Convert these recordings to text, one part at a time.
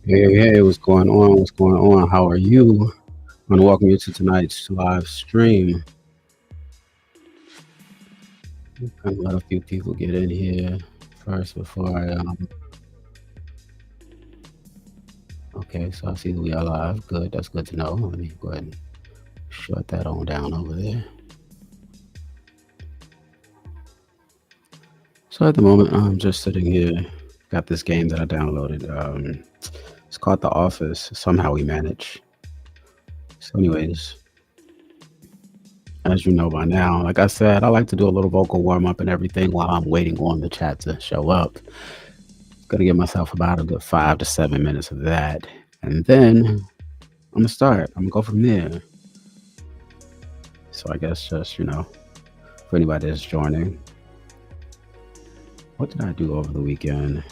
Hey, what's going on? What's going on? How are you? I want to welcome you to tonight's live stream. I'm gonna let a few people get in here first before okay, so I see that we are live. Good, that's good to know. Let me go ahead and shut that on down over there. So at the moment, I'm just sitting here. Got this game that I downloaded. It's called The Office. Somehow we manage. So, anyways, as you know by now, like I said, I like to do a little vocal warm up and everything while I'm waiting on the chat to show up. Gonna give myself about a good 5 to 7 minutes of that, and then I'm gonna start. I'm gonna go from there. So I guess just for anybody that's joining, what did I do over the weekend?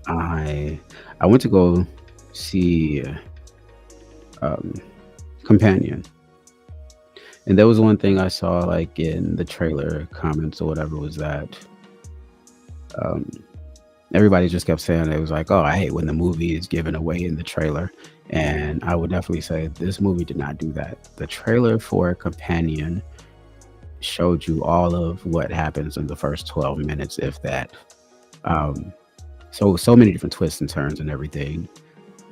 I went to go see um, Companion, and there was one thing I saw like in the trailer comments or whatever was that um, everybody just kept saying it was like, oh, I hate when the movie is given away in the trailer. And I would definitely say this movie did not do that. The trailer for Companion showed you all of what happens in the first 12 minutes, if that. Um, so many different twists and turns and everything.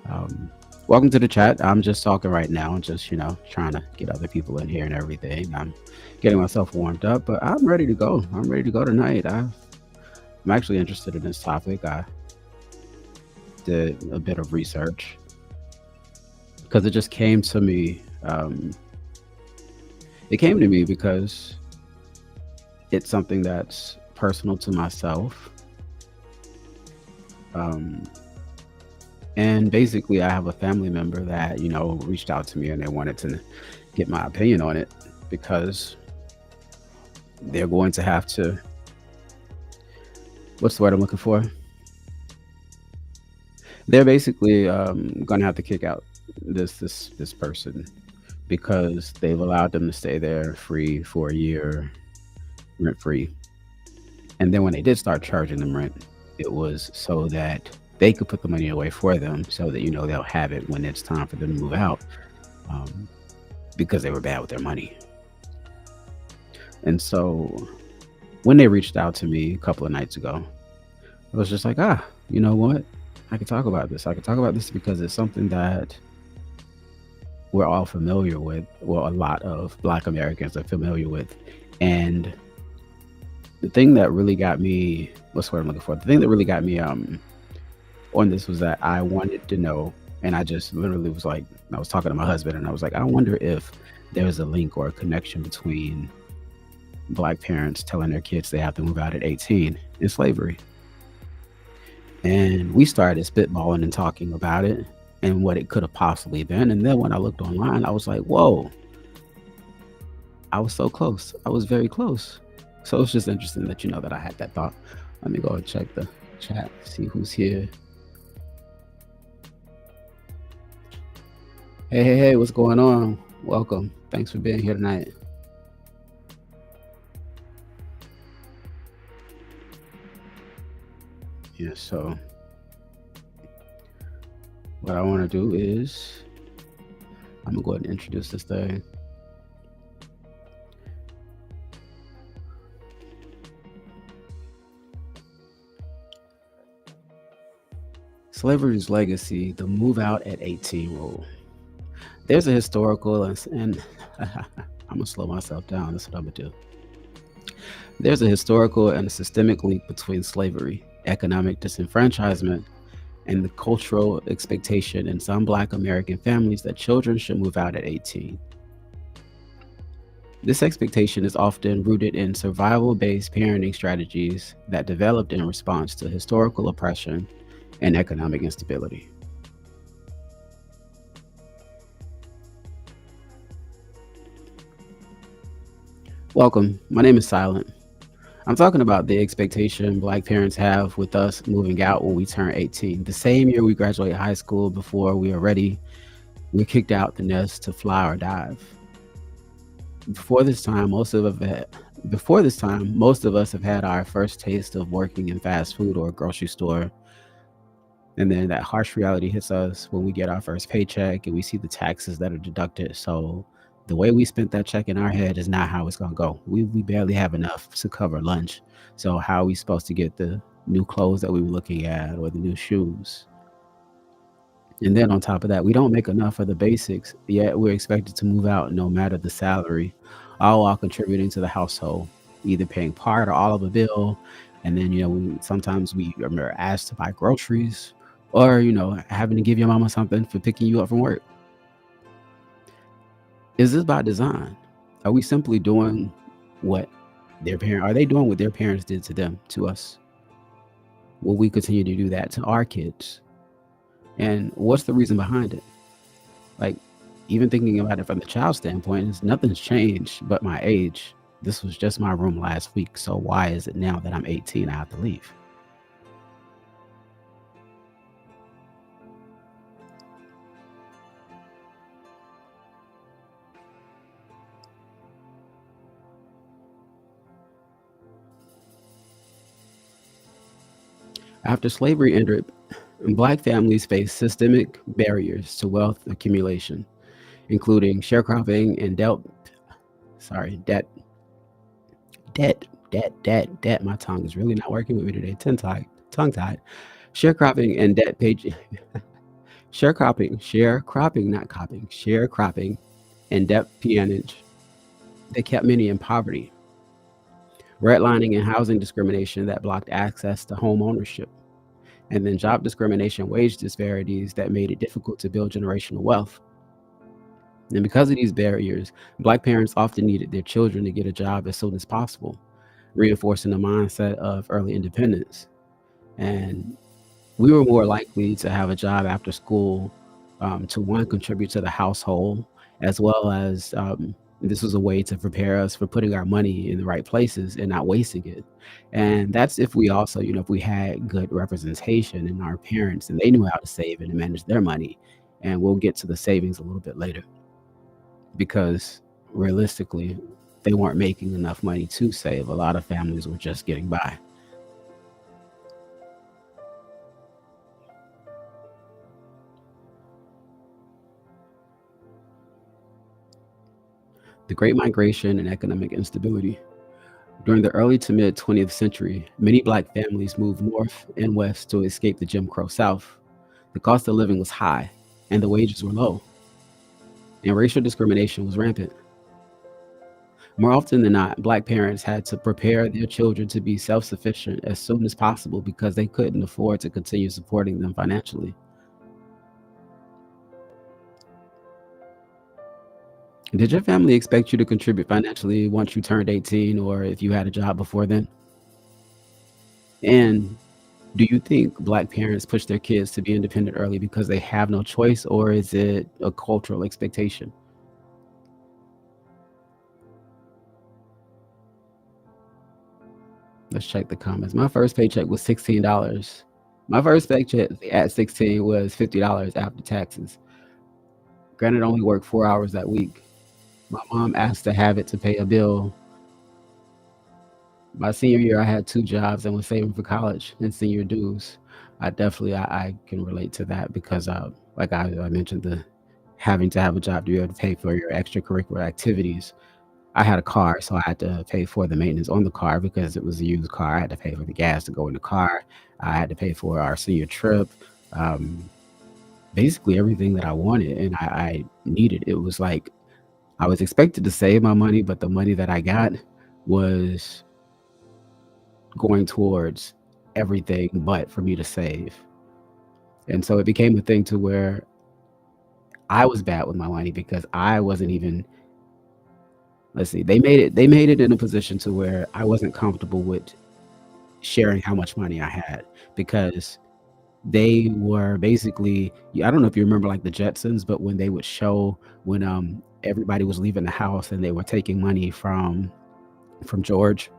Um, Welcome to the chat. I'm just talking right now, just trying to get other people in here and everything. I'm getting myself warmed up, but I'm ready to go. I'm ready to go tonight. I'm actually interested in this topic. I did a bit of research because it just came to me. It came to me because it's something that's personal to myself. Um, and basically, I have a family member that, reached out to me and they wanted to get my opinion on it because they're going to have to, what's the word I'm looking for? They're basically going to have to kick out this person because they've allowed them to stay there free for a year, rent free. And then when they did start charging them rent, it was so that they could put the money away for them so that they'll have it when it's time for them to move out, um, because they were bad with their money. And so when they reached out to me a couple of nights ago, I was just like, you know what? I can talk about this. I can talk about this because it's something that we're all familiar with. Well, a lot of Black Americans are familiar with. And the thing that really got me, what's the word I'm looking for? The thing that really got me on this was that I wanted to know, and I just literally was like, I was talking to my husband, and I was like, I wonder if there's a link or a connection between Black parents telling their kids they have to move out at 18 and slavery. And we started spitballing and talking about it and what it could have possibly been. And then when I looked online, I was like, whoa, I was so close. I was very close. So it's just interesting that that I had that thought. Let me go and check the chat, see who's here. Hey, what's going on? Welcome. Thanks for being here tonight. Yeah, so what I want to do is I'm going to go ahead and introduce this thing. Slavery's legacy, the move out at 18 rule. There's a historical, and I'm going to slow myself down. That's what I'm going to do. There's a historical and a systemic link between slavery, economic disenfranchisement, and the cultural expectation in some Black American families that children should move out at 18. This expectation is often rooted in survival-based parenting strategies that developed in response to historical oppression and economic instability. Welcome. My name is Silent. I'm talking about the expectation Black parents have with us moving out when we turn 18. The same year we graduate high school, before we are ready, we're kicked out the nest to fly or dive. Before this time, most of us have had our first taste of working in fast food or a grocery store. And then that harsh reality hits us when we get our first paycheck and we see the taxes that are deducted. So the way we spent that check in our head is not how it's gonna go. We barely have enough to cover lunch. So how are we supposed to get the new clothes that we were looking at or the new shoes? And then on top of that, we don't make enough for the basics, yet we're expected to move out no matter the salary, all while contributing to the household, either paying part or all of a bill. And then, sometimes we are asked to buy groceries or, having to give your mama something for picking you up from work. Is this by design? Are we simply doing what are they doing what their parents did to them, to us? Will we continue to do that to our kids? And what's the reason behind it? Like, even thinking about it from the child standpoint, is nothing's changed but my age. This was just my room last week, so why is it now that I'm 18 I have to leave? After slavery ended, Black families faced systemic barriers to wealth accumulation, including sharecropping and debt, debt. My tongue is really not working with me today. Tongue tied. Sharecropping and debt page. Sharecropping, not copying. Sharecropping and debt peonage that kept many in poverty. Redlining and housing discrimination that blocked access to home ownership. And then job discrimination, wage disparities that made it difficult to build generational wealth. And because of these barriers, Black parents often needed their children to get a job as soon as possible, reinforcing the mindset of early independence. And we were more likely to have a job after school, to one, contribute to the household, as well as this was a way to prepare us for putting our money in the right places and not wasting it. And that's if we also, if we had good representation in our parents and they knew how to save and to manage their money. And we'll get to the savings a little bit later, because realistically, they weren't making enough money to save. A lot of families were just getting by. The Great Migration and economic instability. During the early to mid 20th century, many Black families moved north and west to escape the Jim Crow South. The cost of living was high, and the wages were low, and racial discrimination was rampant. More often than not, Black parents had to prepare their children to be self sufficient as soon as possible because they couldn't afford to continue supporting them financially. Did your family expect you to contribute financially once you turned 18 or if you had a job before then? And do you think Black parents push their kids to be independent early because they have no choice, or is it a cultural expectation? Let's check the comments. My first paycheck was $16. My first paycheck at 16 was $50 after taxes. Granted, I only worked 4 hours that week. My mom asked to have it to pay a bill. My senior year, I had two jobs and was saving for college and senior dues. I can relate to that because, like I mentioned, the having to have a job to be able to pay for your extracurricular activities. I had a car, so I had to pay for the maintenance on the car because it was a used car. I had to pay for the gas to go in the car. I had to pay for our senior trip. Um, Basically everything that I wanted and I needed. It was like I was expected to save my money, but the money that I got was going towards everything but for me to save. And so it became a thing to where I was bad with my money because I wasn't even, let's see, they made it in a position to where I wasn't comfortable with sharing how much money I had, because they were basically, I don't know if you remember like the Jetsons, but when they would show when everybody was leaving the house and they were taking money from George,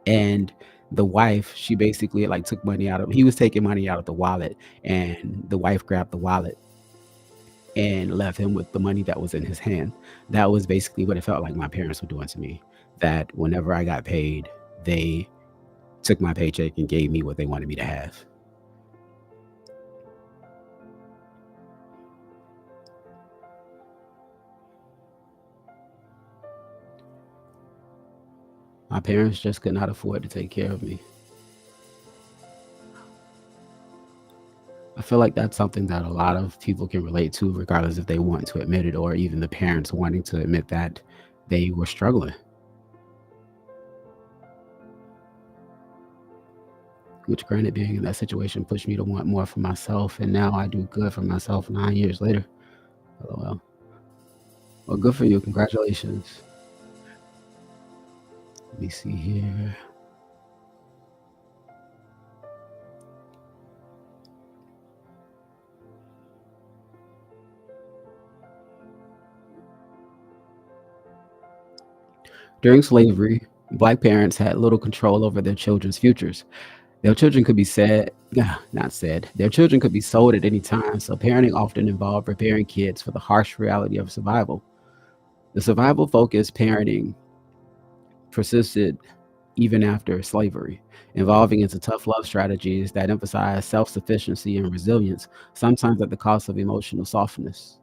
and the wife, she basically like took money out of, he was taking money out of the wallet, and the wife grabbed the wallet and left him with the money that was in his hand. That was basically what it felt like my parents were doing to me. That whenever I got paid, they took my paycheck and gave me what they wanted me to have. My parents just could not afford to take care of me. I feel like that's something that a lot of people can relate to, regardless if they want to admit it or even the parents wanting to admit that they were struggling. Which, granted, being in that situation pushed me to want more for myself, and now I do good for myself 9 years later. LOL. Well, good for you. Congratulations. Let me see here. During slavery, black parents had little control over their children's futures. Their children could be said, not said, their children could be sold at any time, so parenting often involved preparing kids for the harsh reality of survival. The survival focused parenting persisted even after slavery, evolving into tough love strategies that emphasize self sufficiency and resilience, sometimes at the cost of emotional softness.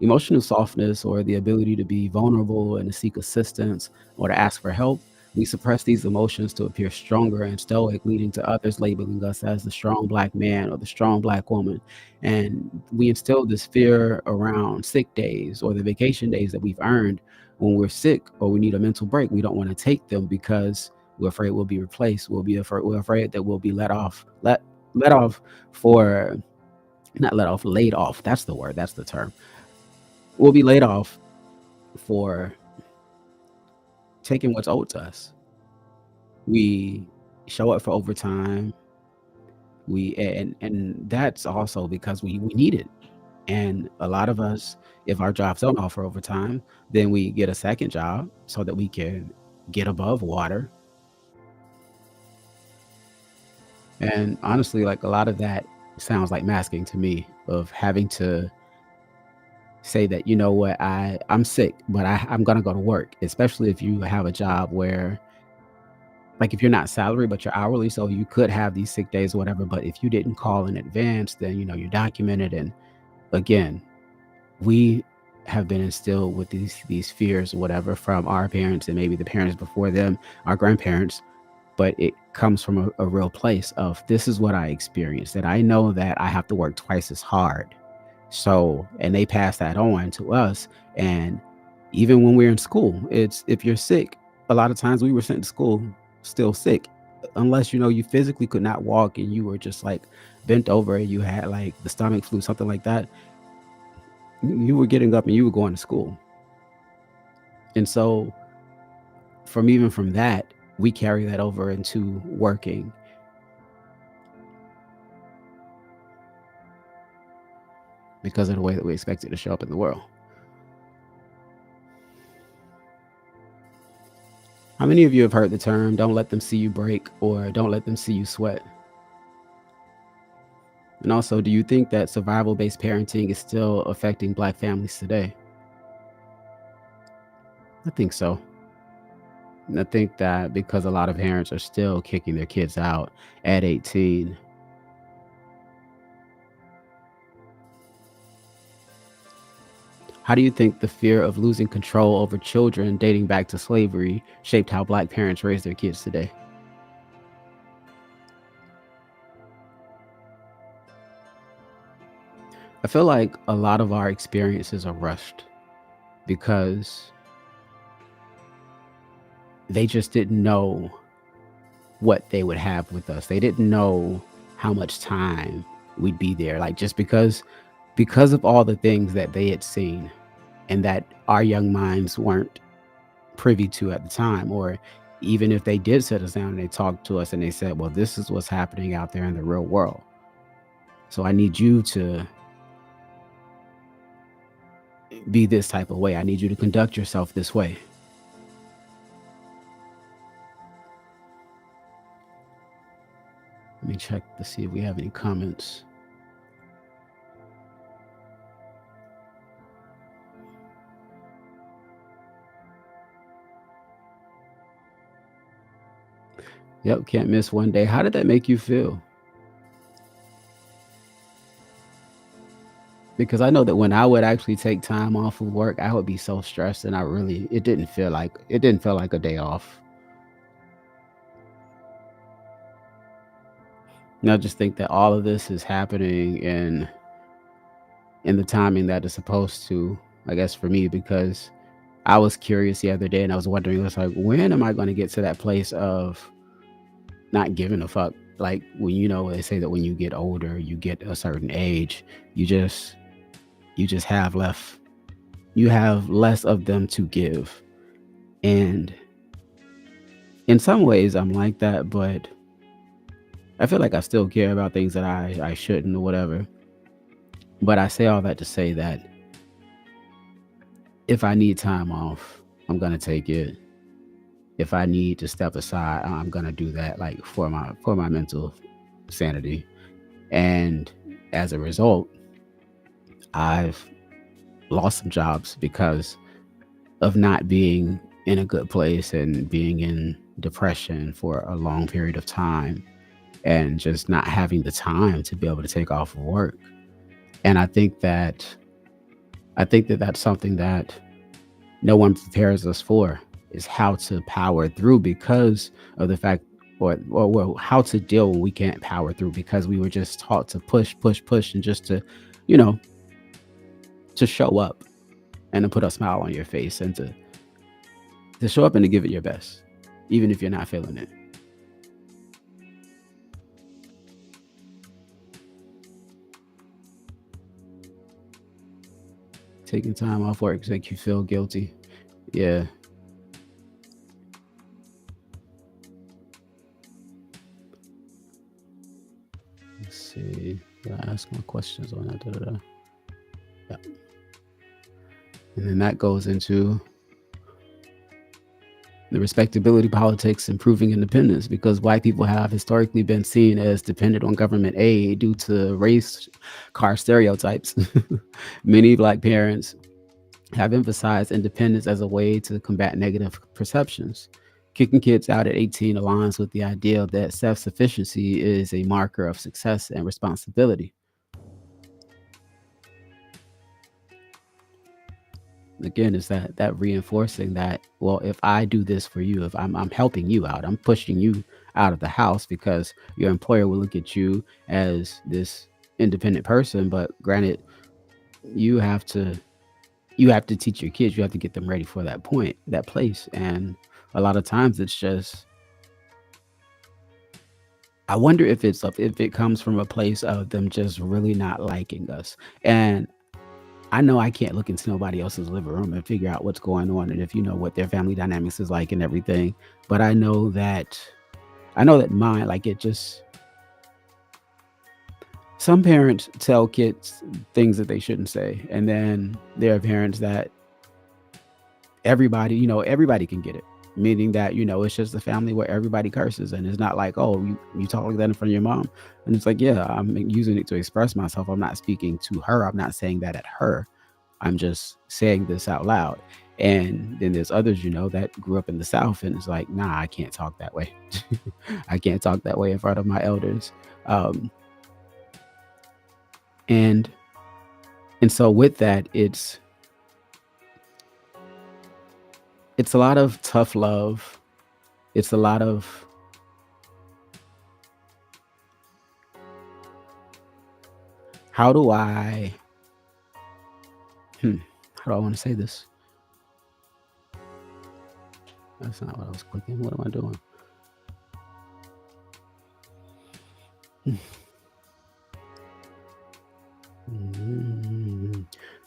Emotional softness, or the ability to be vulnerable and to seek assistance or to ask for help, we suppress these emotions to appear stronger and stoic, leading to others labeling us as the strong black man or the strong black woman. And we instill this fear around sick days or the vacation days that we've earned. When we're sick or we need a mental break, we don't want to take them because we're afraid we'll be replaced. We're afraid that we'll be let off for not let off, laid off. That's the word. That's the term. We'll be laid off for taking what's owed to us. We show up for overtime. And that's also because we need it. And a lot of us, if our jobs don't offer overtime, then we get a second job so that we can get above water. And honestly, like, a lot of that sounds like masking to me, of having to say that, you know what, I'm sick, but I'm gonna go to work, especially if you have a job where, like, if you're not salary but you're hourly, so you could have these sick days or whatever, but if you didn't call in advance, then you're documented. And again, we have been instilled with these fears or whatever from our parents and maybe the parents before them, our grandparents, but it comes from a real place of, this is what I experienced, that I know that I have to work twice as hard. So, and they pass that on to us. And even when we're in school, it's, if you're sick, a lot of times we were sent to school still sick, unless you physically could not walk and you were just like bent over and you had like the stomach flu, something like that. You were getting up and you were going to school. And so, even from that, we carry that over into working because of the way that we expect it to show up in the world. How many of you have heard the term, don't let them see you break, or don't let them see you sweat? And also, do you think that survival based parenting is still affecting black families today? I think so. And I think that because a lot of parents are still kicking their kids out at 18. How do you think the fear of losing control over children dating back to slavery shaped how black parents raise their kids today? I feel like a lot of our experiences are rushed because they just didn't know what they would have with us. They didn't know how much time we'd be there. Like, just because of all the things that they had seen and that our young minds weren't privy to at the time, or even if they did sit us down and they talked to us and they said, well, this is what's happening out there in the real world. So I need you to be this type of way. I need you to conduct yourself this way. Let me check to see if we have any comments. Yep, can't miss one day. How did that make you feel? Because I know that when I would actually take time off of work, I would be so stressed, and it didn't feel like a day off. And I just think that all of this is happening in the timing that is supposed to, I guess, for me, because I was curious the other day and I was wondering, it's like, when am I going to get to that place of not giving a fuck? Like, when, they say that when you get older, you get a certain age, you just you just have left you have less of them to give. And in some ways I'm like that, but I feel like I still care about things that I shouldn't or whatever. But I say all that to say that if I need time off, I'm gonna take it. If I need to step aside, I'm gonna do that, like for my mental sanity. And as a result, I've lost some jobs because of not being in a good place and being in depression for a long period of time and just not having the time to be able to take off of work. And I think that that's something that no one prepares us for, is how to power through because of the fact, or well, how to deal when we can't power through because we were just taught to push, push, push, and just to, you know, to show up and to put a smile on your face and to show up and to give it your best, even if you're not feeling it. Taking time off work make you feel guilty. Yeah. Let's see. Yeah, I ask my questions on that. Da, da, da. Yeah. And then that goes into the respectability politics improving independence because white people have historically been seen as dependent on government aid due to race car stereotypes. Many black parents have emphasized independence as a way to combat negative perceptions. Kicking kids out at 18 aligns with the idea that self sufficiency is a marker of success and responsibility. Again, is that reinforcing that, well, if I do this for you, if I'm helping you out, I'm pushing you out of the house because your employer will look at you as this independent person. But granted, you have to you have to teach your kids, you have to get them ready for that point, that place. And a lot of times it's just, I wonder if it comes from a place of them just really not liking us. And I know I can't look into nobody else's living room and figure out what's going on and if what their family dynamics is like and everything. But I know that mine, like, it just, some parents tell kids things that they shouldn't say, and then there are parents that everybody can get it. Meaning that, it's just a family where everybody curses, and it's not like, oh, you talk like that in front of your mom. And it's like, yeah, I'm using it to express myself. I'm not speaking to her. I'm not saying that at her. I'm just saying this out loud. And then there's others, that grew up in the South and it's like, nah, I can't talk that way. I can't talk that way in front of my elders. Um, and and so with that, it's a lot of tough love. It's a lot of, how do I hmm, how do I want to say this? That's not what I was clicking. What am I doing? Mm,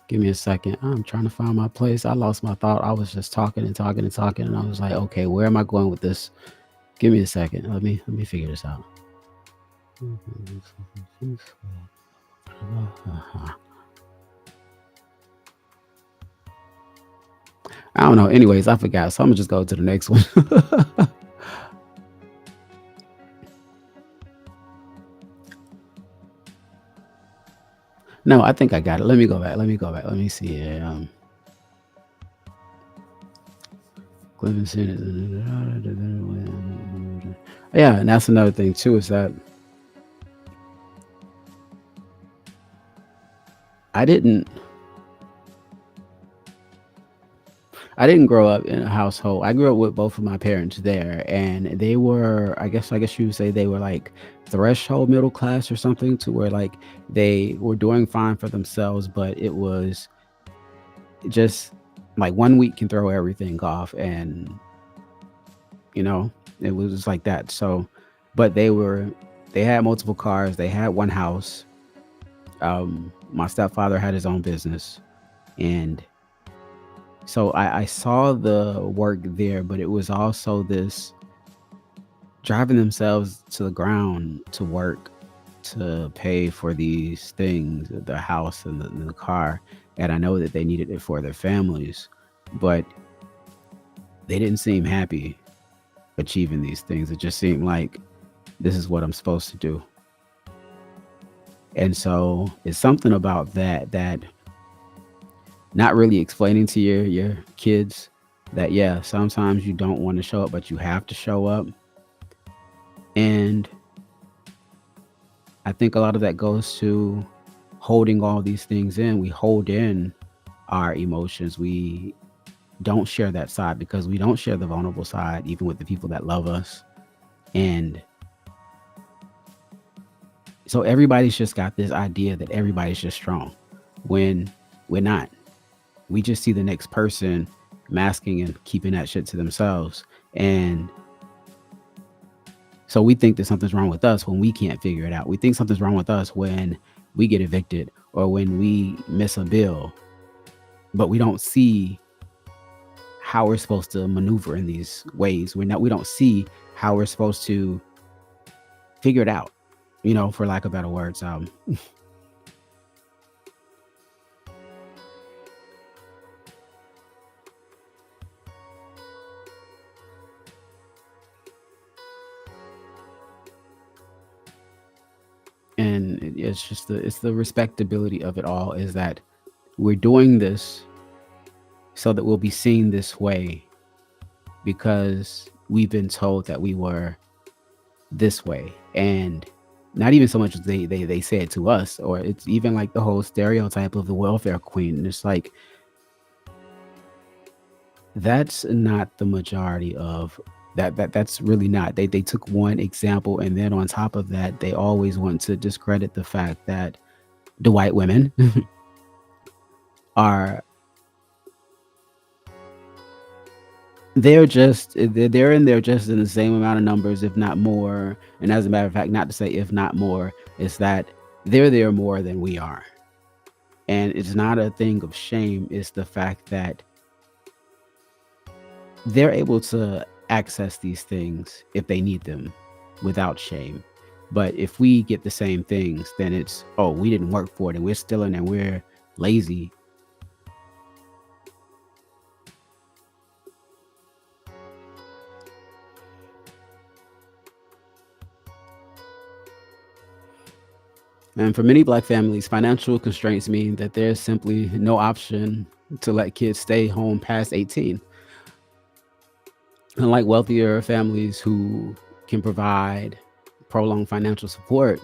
Give me a second. I'm trying to find my place. I lost my thought. I was just talking and talking and talking, and I was like, okay, where am I going with this? Give me a second. Let me figure this out. I don't know. Anyways, I forgot. So I'm gonna just go to the next one. No, I think I got it. Let me go back. Let me go back. Let me see here. Yeah, and that's another thing too, is that I didn't I didn't grow up in a household. I grew up with both of my parents there, and they were, I guess you would say they were like threshold middle class or something, to where like they were doing fine for themselves, but it was just like 1 week can throw everything off, and you know, it was just like that. So, but they had multiple cars, they had one house. My stepfather had his own business, and so I saw the work there, but it was also this driving themselves to the ground to work to pay for these things, the house and the car. And I know that they needed it for their families, but they didn't seem happy achieving these things. It just seemed like this is what I'm supposed to do. And so it's something about that not really explaining to your kids that yeah, sometimes you don't want to show up, but you have to show up. And I think a lot of that goes to holding all these things in. We hold in our emotions. We don't share that side because we don't share the vulnerable side, even with the people that love us. And so everybody's just got this idea that everybody's just strong when we're not. We just see the next person masking and keeping that shit to themselves. And so we think that something's wrong with us when we can't figure it out. We think something's wrong with us when we get evicted or when we miss a bill, but we don't see how we're supposed to maneuver in these ways. We don't see how we're supposed to figure it out, for lack of better words. And it's just the respectability of it all, is that we're doing this so that we'll be seen this way because we've been told that we were this way. And not even so much as they say it to us, or it's even like the whole stereotype of the welfare queen. And it's like that's not the majority of that's really not. They took one example, and then on top of that they always want to discredit the fact that the white women are they're in there just in the same amount of numbers, if not more. And as a matter of fact, not to say if not more, it's that they're there more than we are. And it's not a thing of shame, it's the fact that they're able to access these things if they need them without shame. But if we get the same things, then it's, oh, we didn't work for it and we're stealing and we're lazy. And for many black families, financial constraints mean that there's simply no option to let kids stay home past 18. Unlike wealthier families who can provide prolonged financial support,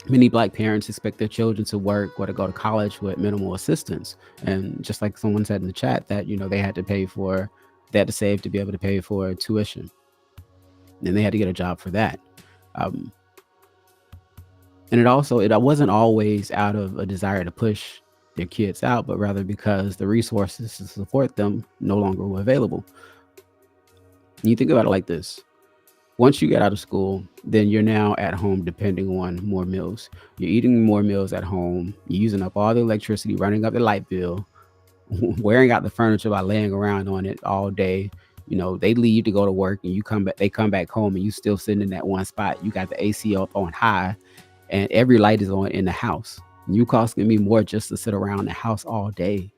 many black parents expect their children to work or to go to college with minimal assistance. And just like someone said in the chat, that they had to save to be able to pay for tuition, and they had to get a job for that. Um, and it wasn't always out of a desire to push their kids out, but rather because the resources to support them no longer were available. And you think about it like this: once you get out of school, then you're now at home depending on more meals. You're eating more meals at home. You're using up all the electricity, running up the light bill, wearing out the furniture by laying around on it all day. They leave to go to work, and they come back home, and you still sitting in that one spot. You got the AC up on high, and every light is on in the house. You costing me more just to sit around the house all day.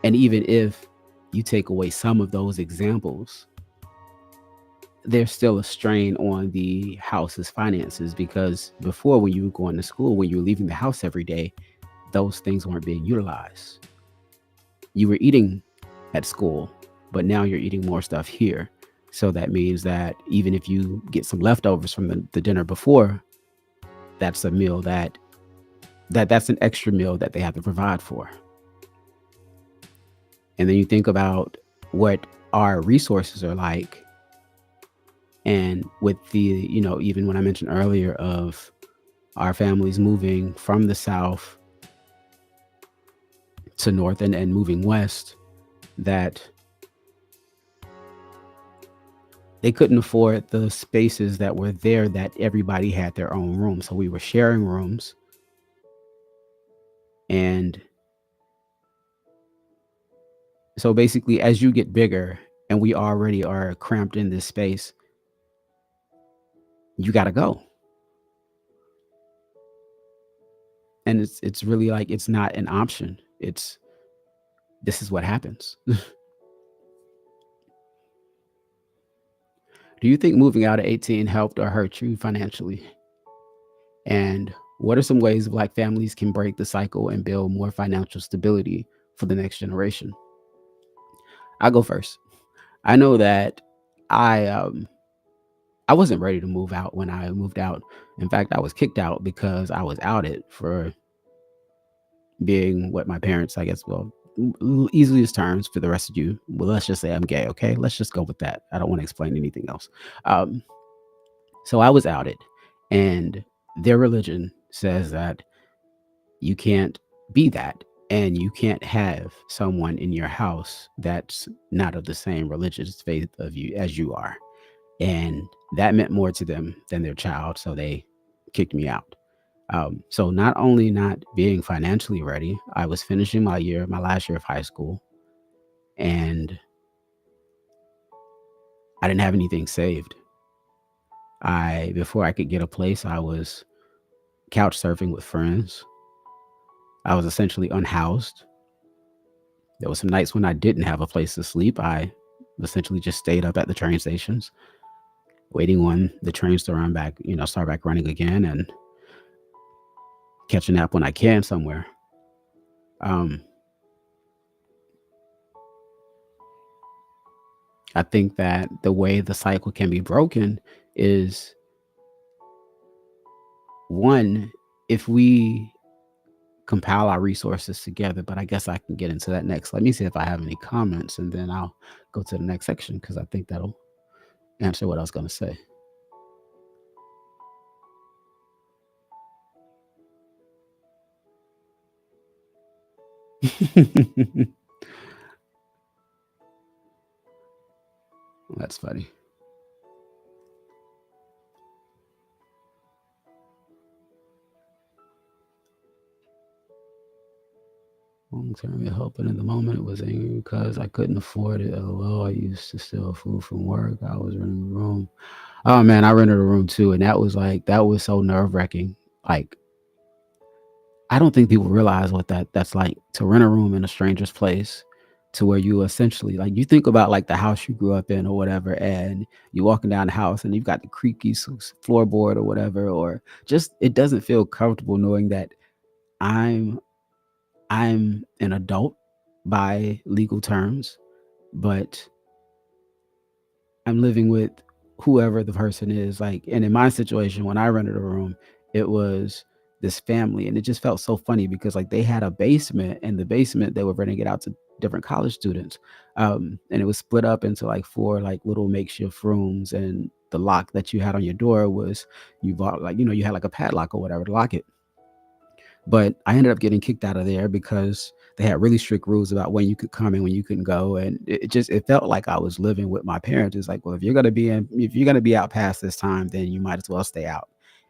And even if you take away some of those examples, there's still a strain on the house's finances, because before, when you were going to school, when you were leaving the house every day, those things weren't being utilized. You were eating at school, but now you're eating more stuff here. So that means that even if you get some leftovers from the dinner before, that's a meal that's an extra meal that they have to provide for. And then you think about what our resources are like, and with the, even when I mentioned earlier of our families moving from the south to north, and moving west, that they couldn't afford the spaces that were there, that everybody had their own room. So we were sharing rooms. And so basically, as you get bigger and we already are cramped in this space, you got to go. And it's really like, it's not an option. It's, this is what happens. Do you think moving out at 18 helped or hurt you financially? And what are some ways Black families can break the cycle and build more financial stability for the next generation? I'll go first. I know that I wasn't ready to move out when I moved out. In fact, I was kicked out because I was outed for being what my parents, I guess, well, easiest terms for the rest of you. Well, let's just say I'm gay, okay? Let's just go with that. I don't want to explain anything else. Um, so I was outed, and their religion says that you can't be that, and you can't have someone in your house that's not of the same religious faith of you as you are. And that meant more to them than their child, so they kicked me out. So not only not being financially ready, I was finishing my last year of high school, and I didn't have anything saved. I Before I could get a place, I was couch surfing with friends. I was essentially unhoused. There was some nights when I didn't have a place to sleep. I essentially just stayed up at the train stations, waiting on the trains to run back, start back running again, and catch a nap when I can somewhere. Um, I think that the way the cycle can be broken is, one, if we compile our resources together. But I guess I can get into that next. Let me see if I have any comments, and then I'll go to the next section, because I think that'll answer what I was going to say. That's funny. Long term, it helped, but in the moment, it was angry because I couldn't afford it. LOL. I used to steal food from work. I was renting a room. Oh man, I rented a room too, and that was so nerve wracking. Like, I don't think people realize what that's like, to rent a room in a stranger's place, to where you essentially, like, you think about like the house you grew up in or whatever, and you walking down the house and you've got the creaky floorboard or whatever, or just, it doesn't feel comfortable knowing that I'm I'm an adult by legal terms, but I'm living with whoever the person is. Like, and in my situation, when I rented a room, it was this family, and it just felt so funny because like they had a basement, and the basement they were renting it out to different college students, and it was split up into like four like little makeshift rooms, and the lock that you had on your door was, you bought, like, you had like a padlock or whatever to lock it. But I ended up getting kicked out of there because they had really strict rules about when you could come and when you couldn't go, and it felt like I was living with my parents. It's like, well, if you're gonna be out past this time, then you might as well stay out.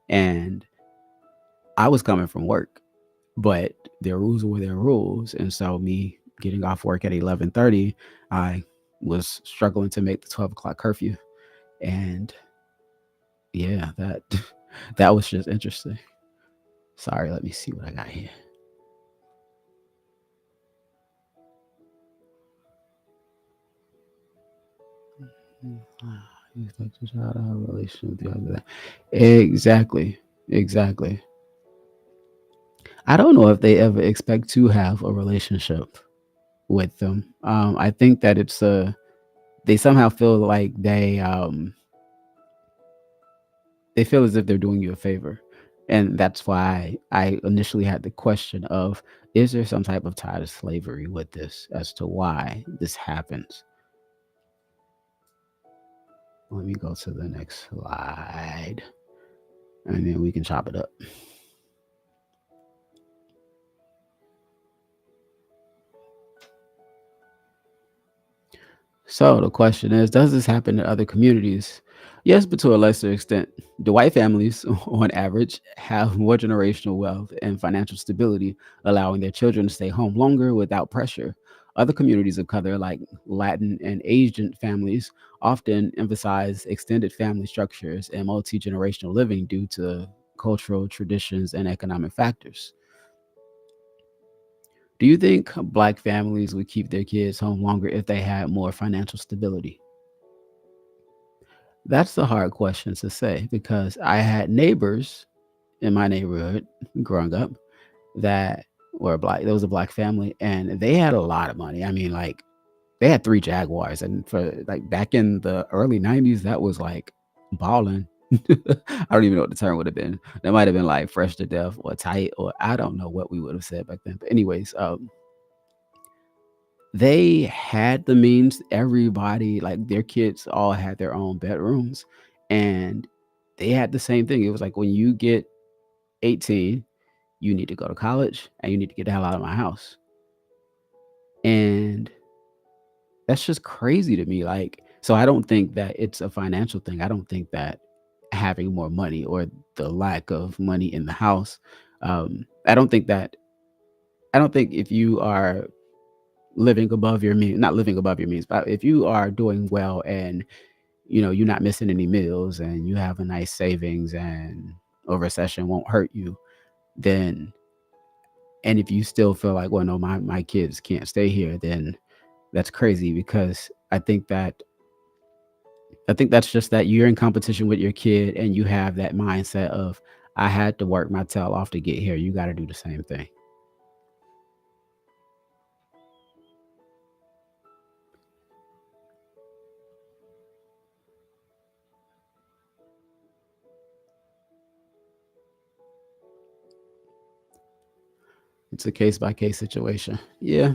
And I was coming from work, but their rules were their rules, and so me getting off work at 11:30, I was struggling to make the 12 o'clock curfew, and yeah, that that was just interesting. Sorry, let me see what I got here. You expect your child to have a relationship with the other. Exactly. Exactly. I don't know if they ever expect to have a relationship with them. I think that they somehow feel like they feel as if they're doing you a favor. And that's why I initially had the question of, Is there some type of tie to slavery with this as to why this happens? Let me go to the next slide and then we can chop it up. So the question is, does this happen in other communities? Yes, but to a lesser extent. The white families, on average, have more generational wealth and financial stability, allowing their children to stay home longer without pressure. Other communities of color, like Latin and Asian families, often emphasize extended family structures and multi generational living due to cultural traditions and economic factors. Do you think black families would keep their kids home longer if they had more financial stability? That's the hard question to say because I had neighbors in my neighborhood growing up that were black. There was a black family and they had a lot of money. I mean, like they had 3 Jaguars and for like back in the early 90s, that was like balling. I don't even know what the term would have been. That might have been like fresh to death or tight or I don't know what we would have said back then. But anyways, they had the means, everybody like, their kids all had their own bedrooms, and they had the same thing. It was like, "When you get 18, you need to go to college, and you need to get the hell out of my house." And that's just crazy to me, like so I don't think that it's a financial thing. I don't think that having more money or the lack of money in the house, I don't think that I don't think if you are living above your means, not living above your means, but if you are doing well and you're not missing any meals and you have a nice savings and a recession won't hurt you, then and if you still feel like, well, no, my kids can't stay here, then that's crazy because I think that's just that you're in competition with your kid and you have that mindset of I had to work my tail off to get here. You got to do the same thing. It's a case by case situation. Yeah.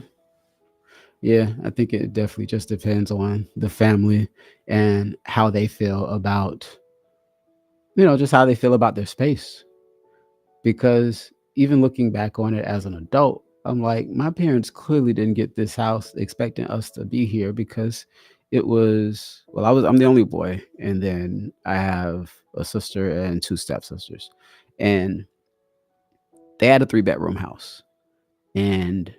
Yeah, I think it definitely just depends on the family and how they feel about, just how they feel about their space. Because even looking back on it as an adult, I'm like, my parents clearly didn't get this house expecting us to be here because I'm the only boy, and then I have a sister and two stepsisters. And they had a three-bedroom house. And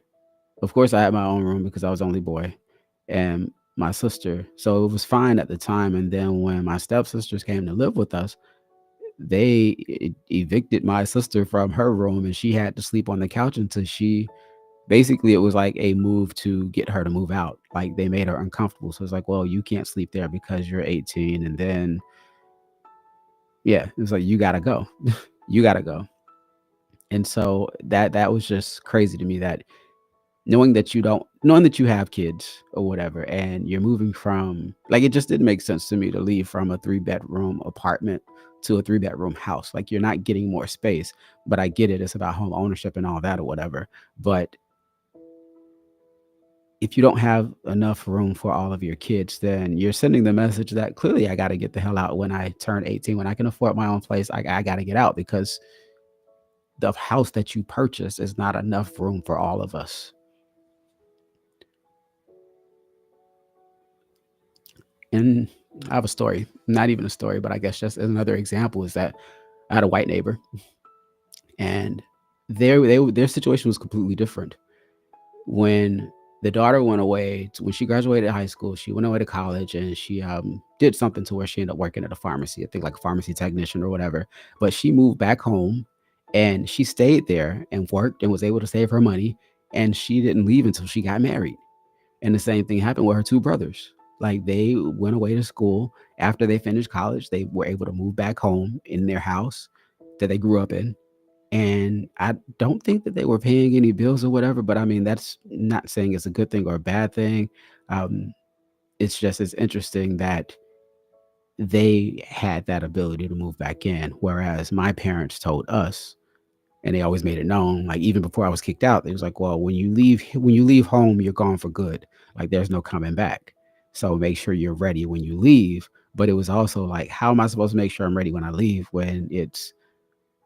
of course, I had my own room because I was the only boy and my sister. So it was fine at the time. And then when my stepsisters came to live with us, they evicted my sister from her room and she had to sleep on the couch until it was like a move to get her to move out. Like they made her uncomfortable. So it's like, well, you can't sleep there because you're 18. And then, yeah, it was like, you got to go. You got to go. And so that was just crazy to me that knowing that you have kids or whatever and you're moving from like it just didn't make sense to me to leave from a three-bedroom apartment to a three-bedroom house. Like you're not getting more space, but I get it, it's about home ownership and all that or whatever. But if you don't have enough room for all of your kids, then you're sending the message that clearly I got to get the hell out when I turn 18. When I can afford my own place, I got to get out because the house that you purchase is not enough room for all of us. And I have a story, not even a story, but I guess just another example is that I had a white neighbor, and their situation was completely different. When the daughter went away, when she graduated high school, she went away to college, and she did something to where she ended up working at a pharmacy, I think like a pharmacy technician or whatever. But she moved back home, and she stayed there and worked and was able to save her money, and she didn't leave until she got married. And the same thing happened with her two brothers. Like they went away to school after they finished college. They were able to move back home in their house that they grew up in. And I don't think that they were paying any bills or whatever, but I mean, that's not saying it's a good thing or a bad thing. Um, it's interesting that they had that ability to move back in, whereas my parents told us and they always made it known. Like even before I was kicked out, they was like, "Well, when you leave home, you're gone for good. Like there's no coming back. So make sure you're ready when you leave." But it was also like, how am I supposed to make sure I'm ready when I leave when it's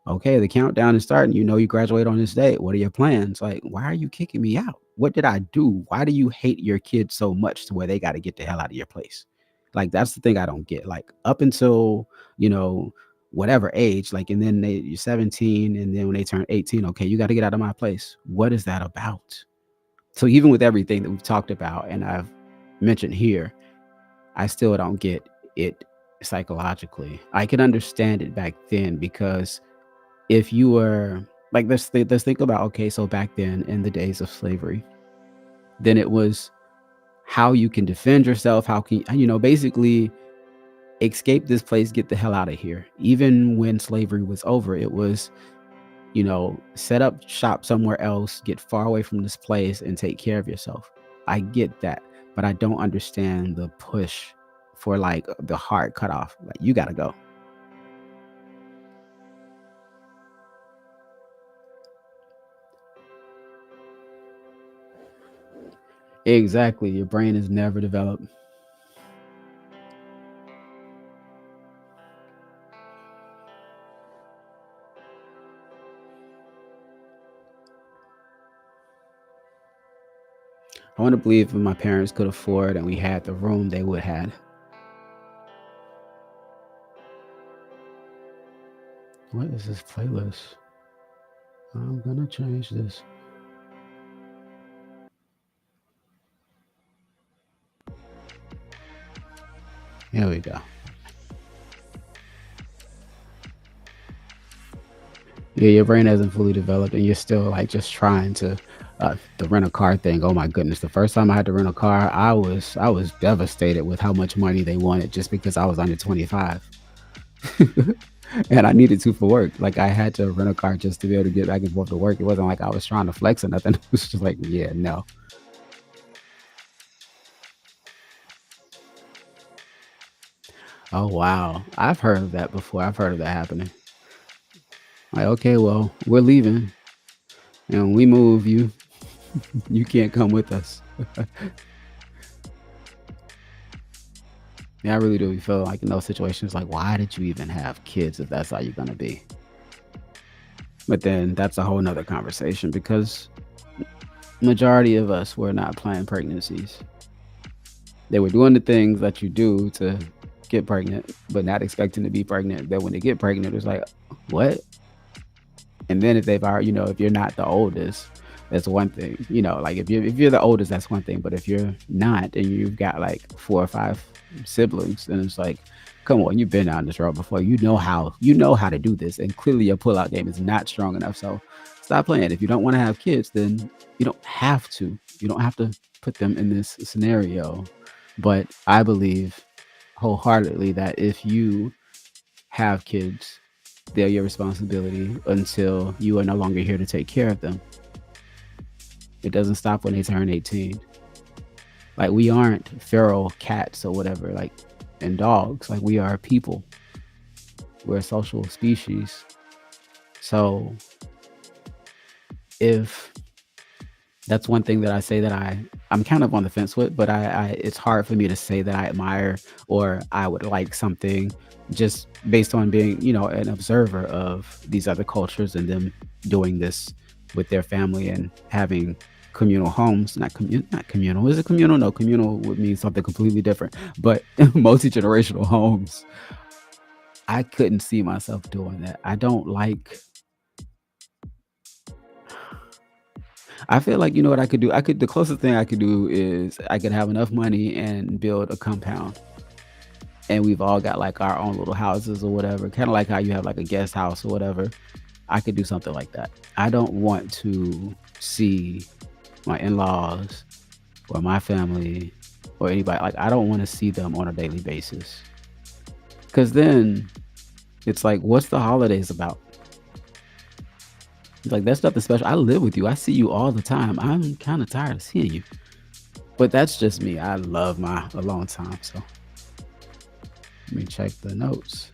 okay, the countdown is starting. You know, you graduate on this date. What are your plans? Like, why are you kicking me out? What did I do? Why do you hate your kids so much to where they got to get the hell out of your place? Like, that's the thing I don't get. Like, up until, you know, whatever age, like, and then you're 17, and then when they turn 18, okay, you got to get out of my place. What is that about? So, even with everything that we've talked about and I've mentioned here, I still don't get it psychologically. I can understand it back then because if you were like let's think about, okay, so back then in the days of slavery, then it was how you can defend yourself, how can basically escape this place, get the hell out of here. Even when slavery was over, it was, set up shop somewhere else, get far away from this place and take care of yourself. I get that, but I don't understand the push for like the heart cut off, like you got to go. Exactly, your brain is never developed. I want to believe if my parents could afford and we had the room, they would had. What is this playlist? I'm gonna change this. Here we go. Yeah, your brain hasn't fully developed, and you're still like just trying to. The rent a car thing. Oh my goodness! The first time I had to rent a car, I was devastated with how much money they wanted just because I was under 25, and I needed to for work. Like I had to rent a car just to be able to get back and forth to work. It wasn't like I was trying to flex or nothing. It was just like, yeah, no. Oh wow, I've heard of that before. I've heard of that happening. Like, okay, well, we're leaving, and when we move, you can't come with us. Yeah, I really do feel like in those situations, like, why did you even have kids if that's how you're gonna be? But then that's a whole nother conversation because majority of us were not planned pregnancies. They were doing the things that you do to get pregnant, but not expecting to be pregnant. Then when they get pregnant, it's like, what? And then if they've already, if you're not the oldest, that's one thing. Like if you're the oldest, that's one thing. But if you're not and you've got like four or five siblings, then it's like, come on, you've been down this road before. You know how to do this. And clearly your pullout game is not strong enough. So stop playing. If you don't want to have kids, then you don't have to. You don't have to put them in this scenario. But I believe wholeheartedly that if you have kids, they're your responsibility until you are no longer here to take care of them. It doesn't stop when they turn 18. Like we aren't feral cats or whatever, like and dogs. Like we are people. We're a social species. So if that's one thing that I say that I'm kind of on the fence with, but I it's hard for me to say that I admire or I would like something just based on being, an observer of these other cultures and them doing this with their family and having communal homes, not communal. Is it communal? No, communal would mean something completely different. But multi-generational homes, I couldn't see myself doing that. I don't like I feel like you know what I could do? The closest thing I could do is I could have enough money and build a compound. And we've all got like our own little houses or whatever, kind of like how you have like a guest house or whatever. I could do something like that. I don't want to see my in-laws or my family or anybody. Like I don't want to see them on a daily basis. Cause then it's like, what's the holidays about? It's like that's nothing special. I live with you. I see you all the time. I'm kind of tired of seeing you. But that's just me. I love my alone time. So let me check the notes.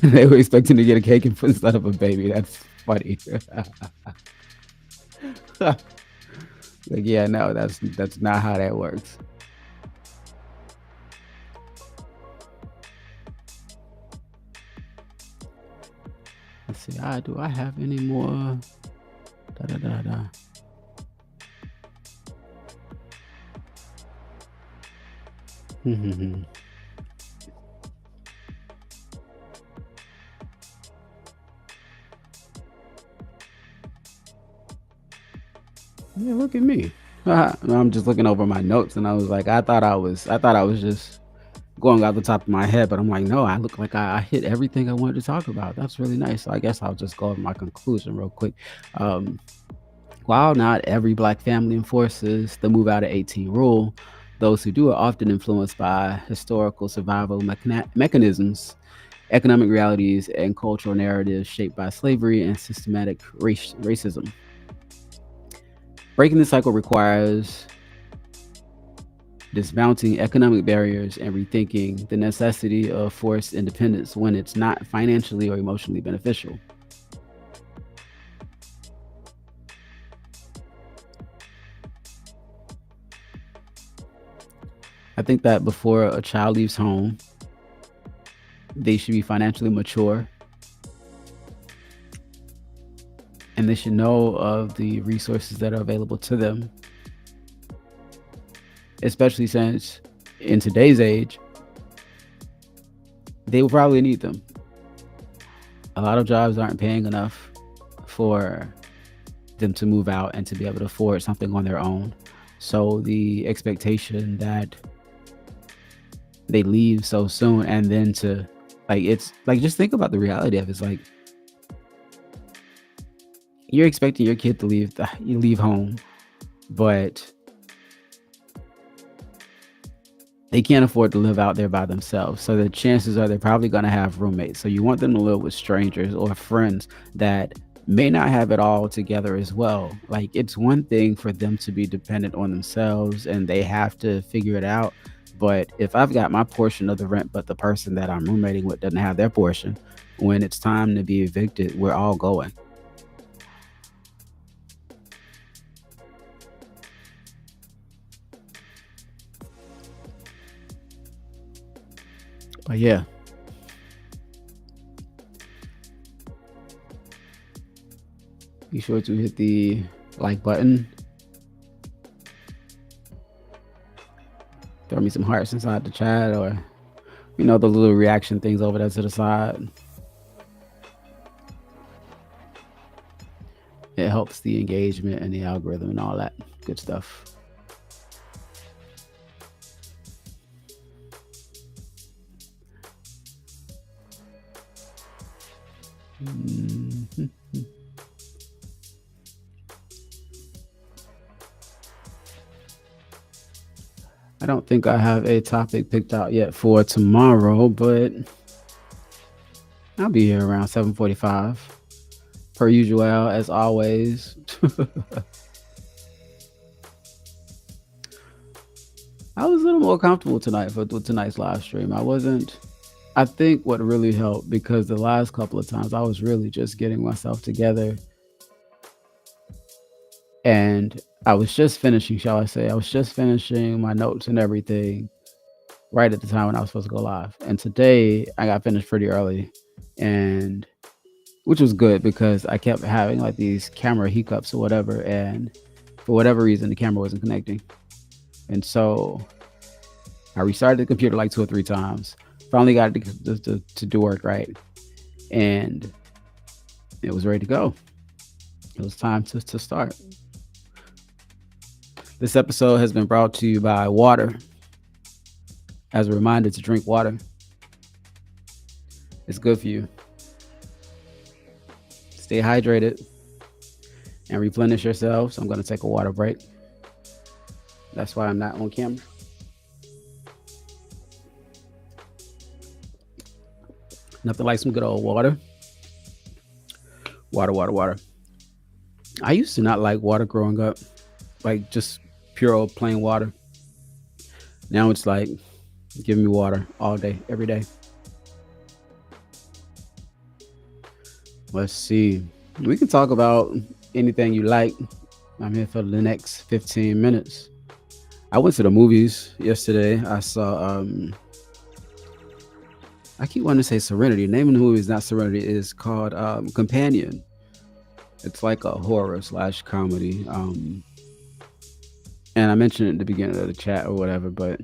They were expecting to get a cake instead of a baby. That's funny. Like, yeah, no, that's not how that works. Let's see. Do I have any more? Da da da da. Yeah, look at me. I'm just looking over my notes, and I was like, I thought I was just going out the top of my head, but I'm like, no, I look like I hit everything I wanted to talk about. That's really nice. So I guess I'll just go over my conclusion real quick. Um, while not every black family enforces the move out at 18 rule, those who do are often influenced by historical survival mechanisms, economic realities, and cultural narratives shaped by slavery and systematic racism. Breaking the cycle requires dismounting economic barriers and rethinking the necessity of forced independence when it's not financially or emotionally beneficial. I think that before a child leaves home, they should be financially mature and they should know of the resources that are available to them, especially since in today's age, they will probably need them. A lot of jobs aren't paying enough for them to move out and to be able to afford something on their own. So the expectation that they leave so soon and then to like it's like just think about the reality of it. It's like you're expecting your kid to you leave home, but they can't afford to live out there by themselves. So the chances are they're probably going to have roommates. So you want them to live with strangers or friends that may not have it all together as well. Like it's one thing for them to be dependent on themselves and they have to figure it out. But if I've got my portion of the rent, but the person that I'm roommating with doesn't have their portion, when it's time to be evicted, we're all going. But yeah, be sure to hit the like button. Throw me some hearts inside the chat or, the little reaction things over there to the side. It helps the engagement and the algorithm and all that good stuff. Mm-hmm. I don't think I have a topic picked out yet for tomorrow, but I'll be here around 7:45 per usual, as always. I was a little more comfortable tonight for tonight's live stream. I think what really helped, because the last couple of times I was really just getting myself together and I was just finishing, shall I say, I was just finishing my notes and everything right at the time when I was supposed to go live. And today I got finished pretty early, and which was good because I kept having like these camera hiccups or whatever, and for whatever reason the camera wasn't connecting. And so I restarted the computer like 2 or 3 times. Finally got it to do work right, and it was ready to go. It was time to start. This episode has been brought to you by water. As a reminder to drink water. It's good for you. Stay hydrated and replenish yourself. So I'm going to take a water break. That's why I'm not on camera. Nothing like some good old water. Water. I used to not like water growing up. Like just pure old plain water. Now it's like Give me water all day, every day. Let's see. We can talk about anything you like. I'm here for the next 15 minutes. I went to the movies yesterday. I saw I keep wanting to say Serenity. The name of the movie is not Serenity, it is called Companion. It's like a horror slash comedy. And I mentioned it at the beginning of the chat or whatever, but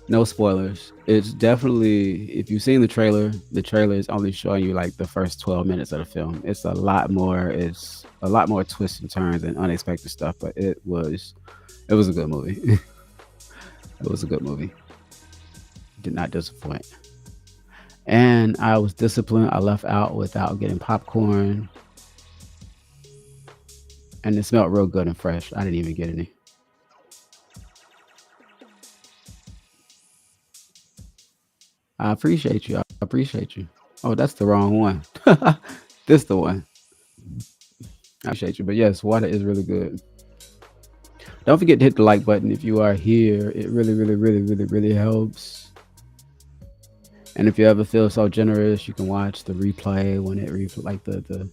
no spoilers. It's definitely, if you've seen the trailer is only showing you like the first 12 minutes of the film. It's a lot more twists and turns and unexpected stuff, but it was a good movie. It was a good movie. Did not disappoint. And I was disciplined. I left out without getting popcorn, and it smelled real good and fresh. I didn't even get any. I appreciate you. I appreciate you. Oh, that's the wrong one. This the one. I appreciate you. But yes, water is really good. Don't forget to hit the like button if you are here. It really, really, really, really, really helps. And if you ever feel so generous, you can watch the replay when it like the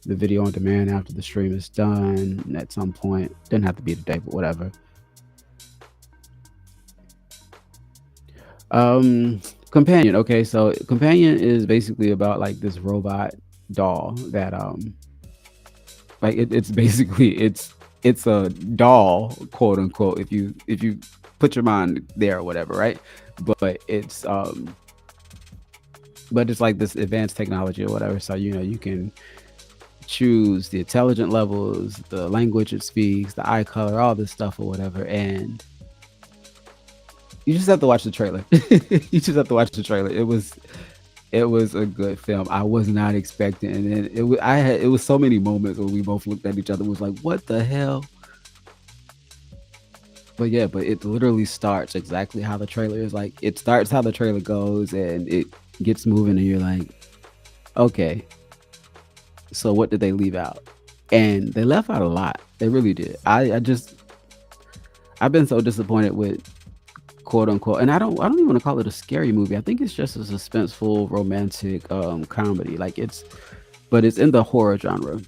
video on demand after the stream is done at some point. Didn't have to be today, but whatever. Companion. Okay, so Companion is basically about like this robot doll that like it's basically it's a doll, quote unquote, if you put your mind there or whatever, right? But it's like this advanced technology or whatever. So you can choose the intelligent levels, the language it speaks, the eye color, all this stuff or whatever, and you just have to watch the trailer. You just have to watch the trailer. It was a good film. I was not expecting, and then it was so many moments where we both looked at each other and was like, "What the hell?" But yeah, but it literally starts exactly how the trailer is. Like it starts how the trailer goes, and it gets moving, and you're like, "Okay, so what did they leave out?" And they left out a lot. They really did. I've been so disappointed with quote unquote, and I don't even want to call it a scary movie. I think it's just a suspenseful romantic comedy. Like but it's in the horror genre.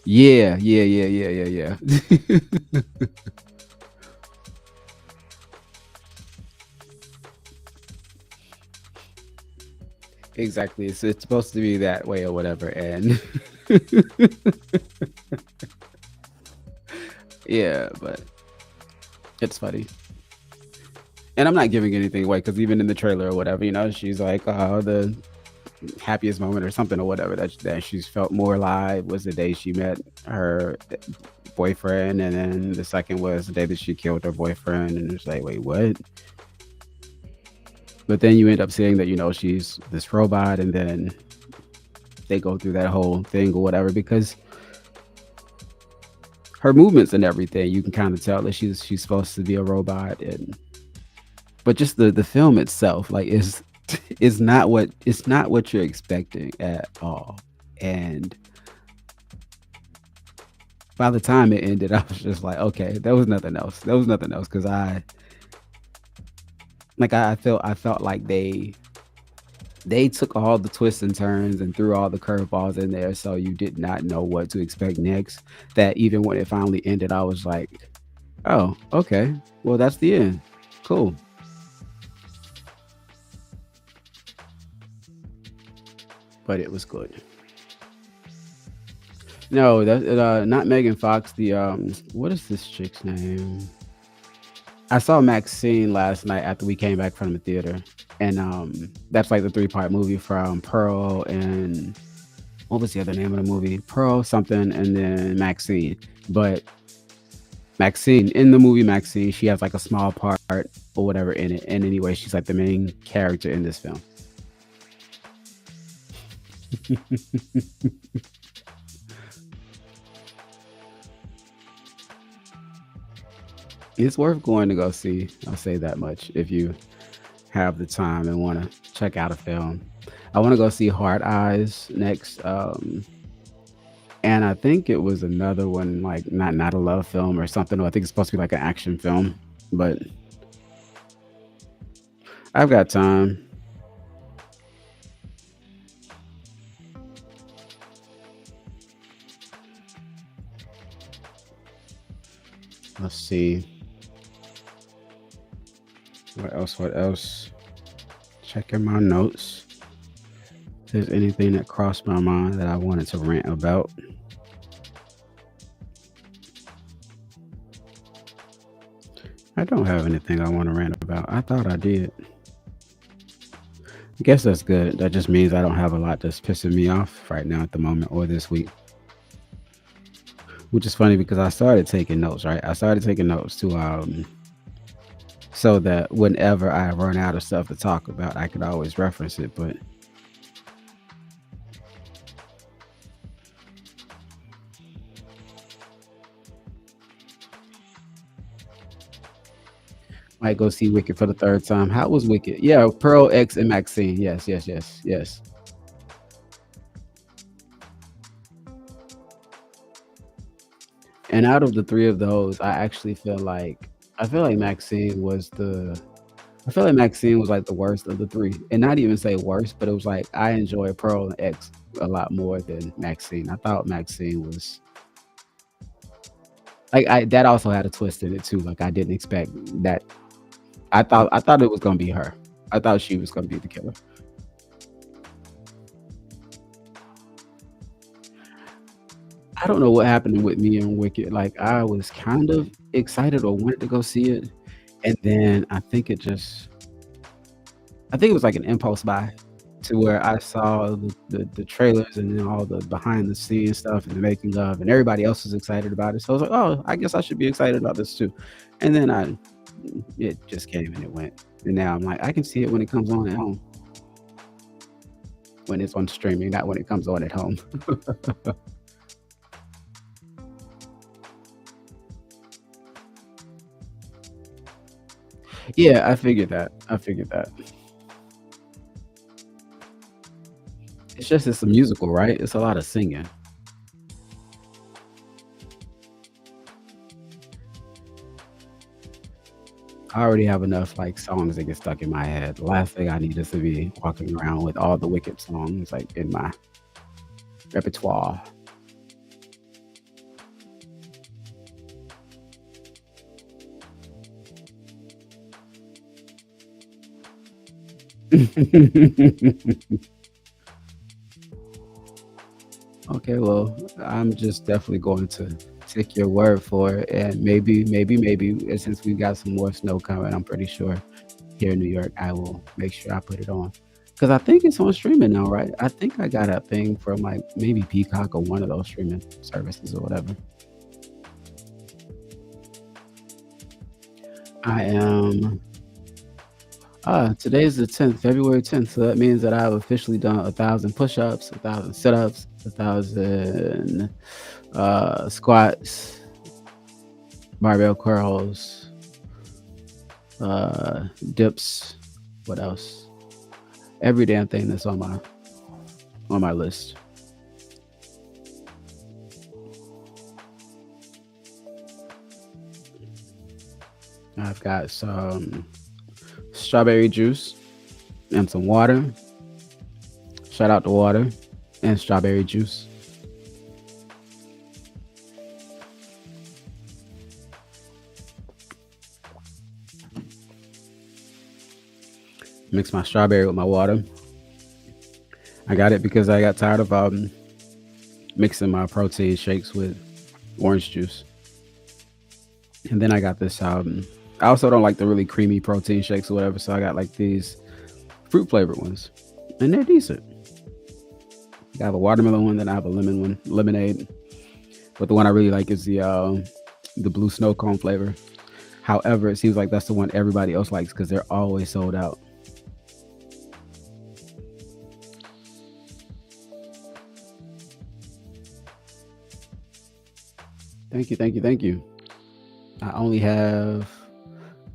Yeah, yeah, yeah, yeah, yeah, yeah. Exactly. It's supposed to be that way or whatever, and yeah, but it's funny. And I'm not giving anything away because even in the trailer or whatever, she's like, the happiest moment or something or whatever that she's felt more alive was the day she met her boyfriend, and then the second was the day that she killed her boyfriend, and it's like, wait, what? But then you end up seeing that she's this robot, and then they go through that whole thing or whatever because her movements and everything, you can kind of tell that she's supposed to be a robot, and but just the film itself, like is not what you're expecting at all. And by the time it ended, I was just like, okay, there was nothing else. There was nothing else because I felt like they took all the twists and turns and threw all the curveballs in there, so you did not know what to expect next. That even when it finally ended, I was like, oh, okay, well that's the end. Cool. But it was good. No, that not Megan Fox. The what is this chick's name? I saw Maxine last night after we came back from the theater, and that's like the three-part movie from Pearl and what was the other name of the movie? Pearl something, and then Maxine. But Maxine in the movie Maxine, she has like a small part or whatever in it, and anyway, she's like the main character in this film. It's worth going to go see. I'll say that much if you have the time and want to check out a film. I want to go see Hard Eyes next. And I think it was another one like not a love film or something. I think it's supposed to be like an action film, but I've got time. Let's see what else. What else? Checking my notes. If there's anything that crossed my mind that I wanted to rant about. I don't have anything I want to rant about. I thought I did. I guess that's good. That just means I don't have a lot that's pissing me off right now at the moment or this week. Which is funny because I started taking notes, right? I started taking notes to so that whenever I run out of stuff to talk about, I could always reference it. But might go see Wicked for the third time. How was Wicked? Yeah, Pearl X and Maxine. Yes, yes, yes, yes. And out of the three of those, I feel like Maxine was the I feel like Maxine was like the worst of the three. And not even say worst, but it was like I enjoy Pearl and X a lot more than Maxine. I thought Maxine was like I that also had a twist in it too. Like I didn't expect that. I thought it was gonna be her. I thought she was gonna be the killer. I don't know what happened with me and Wicked. Like I was kind of excited or wanted to go see it, and then I think it was like an impulse buy to where I saw the trailers and then all the behind the scenes stuff and the making of, and everybody else was excited about it. So I was like, oh, I guess I should be excited about this too. And then it just came and it went. And now I'm like, I can see it when it comes on at home, when it's on streaming, not when it comes on at home. Yeah, I figured that. I figured that. It's just it's a musical, right? It's a lot of singing. I already have enough like songs that get stuck in my head. The last thing I need is to be walking around with all the Wicked songs like in my repertoire. Okay, well, I'm just definitely going to take your word for it, and maybe, since we got some more snow coming, I'm pretty sure here in New York, I will make sure I put it on because I think it's on streaming now, right? I think I got a thing from like maybe Peacock or one of those streaming services or whatever. I am. Today's the 10th, February 10th, so that means that I've officially done 1,000 push-ups, 1,000 sit-ups, 1,000 squats, barbell curls, dips. What else? Every damn thing that's on my list. I've got some strawberry juice and some water. Shout out to water and strawberry juice. Mix my strawberry with my water. I got it because I got tired of mixing my protein shakes with orange juice. And then I got this. I also don't like the really creamy protein shakes or whatever, so I got like these fruit flavored ones, and they're decent. I have a watermelon one, then I have a lemon one, lemonade. But the one I really like is the blue snow cone flavor. However, it seems like that's the one everybody else likes because they're always sold out. Thank you, thank you, thank you. I only have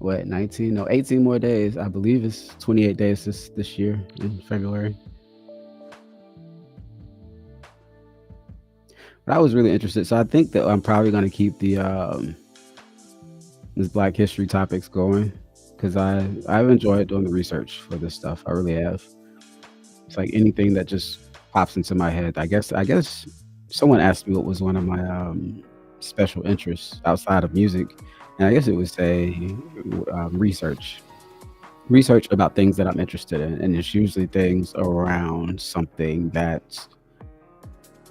what 19, no 18 more days. I believe it's 28 days this year in February. But I was really interested, so I think that I'm probably gonna keep the this Black History topics going because I've enjoyed doing the research for this stuff. I really have. It's like anything that just pops into my head. I guess someone asked me what was one of my special interests outside of music, and I guess it would say research. Research about things that I'm interested in, and it's usually things around something that's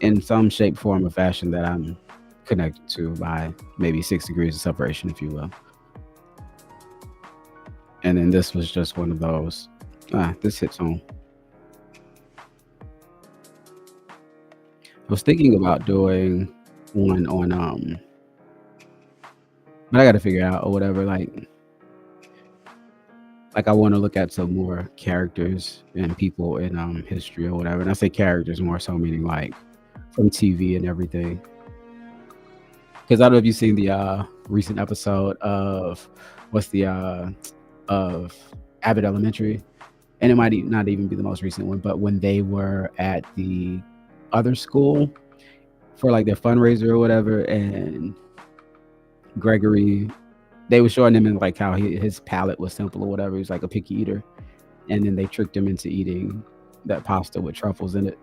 in some shape, form, or fashion that I'm connected to by maybe 6 degrees of separation, if you will. And then this was just one of those. This hits home. I was thinking about doing one on but I got to figure out or whatever. Like I want to look at some more characters and people in history or whatever. And I say characters more so meaning like from TV and everything. Because I don't know if you've seen the recent episode of what's the of Abbott Elementary, and it might not even be the most recent one, but when they were at the other school for like their fundraiser or whatever, and Gregory, they were showing him in like how his palate was simple or whatever. He was like a picky eater, and then they tricked him into eating that pasta with truffles in it.